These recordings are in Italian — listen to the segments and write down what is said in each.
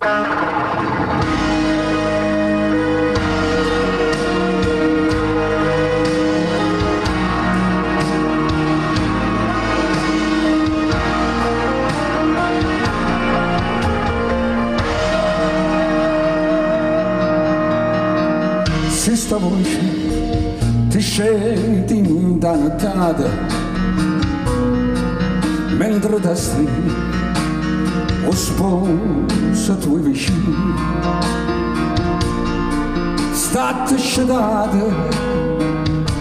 Se sta voce ti scendi in da nottata mentre da stringi o sposa tuoi vicini state scedate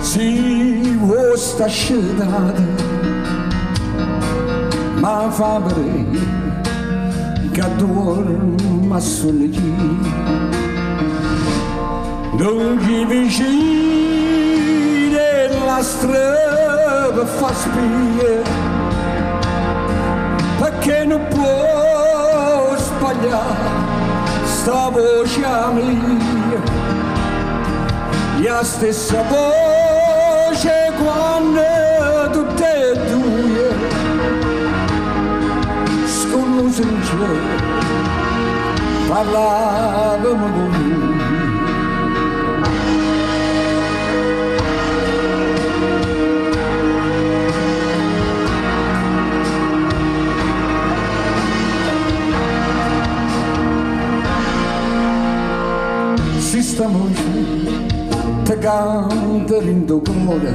si vuoi sta scedate ma fa per che dorma sulle chine non gli vicini la strada fa spie perché non può sbagliare sta voce mia la stessa voce quando tutte e due sconosce in cielo parlavamo con lui. Si sta voce te canta in tuo cuore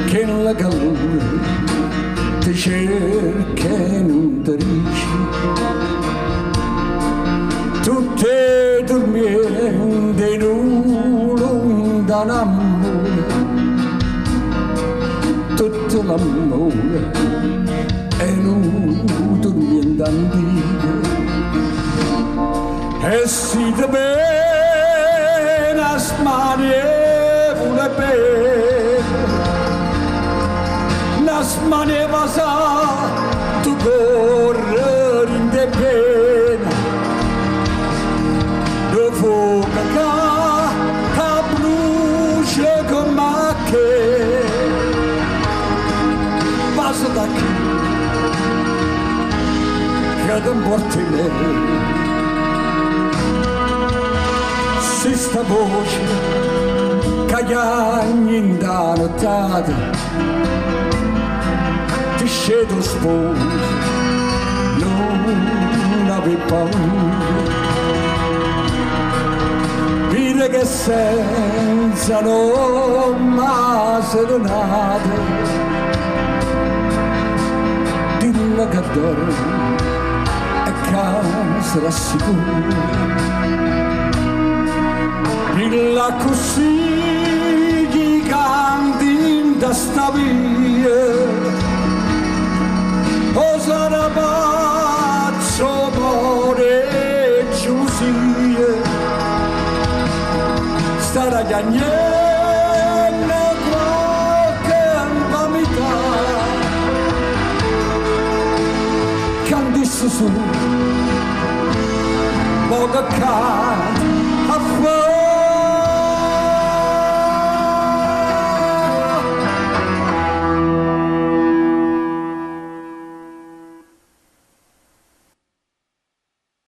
che la calore ti cerca e non ti dice tutte dormienti in un lontano amore tutto l'amore e non dormiente antico e si te bene smanevole bene na smaneva sa tu correre in te bene do fuoco che brucia come che passa da qui che ti porti lei. Si sta voce cagagni in da nottata ti scedo sposo non avevi paura vide che senza nome serenate dilla che dorme e casa rassicura la così giganti da sta via o sarà pazzo more giusia starà gagnando qualche infamità candisse su poco cade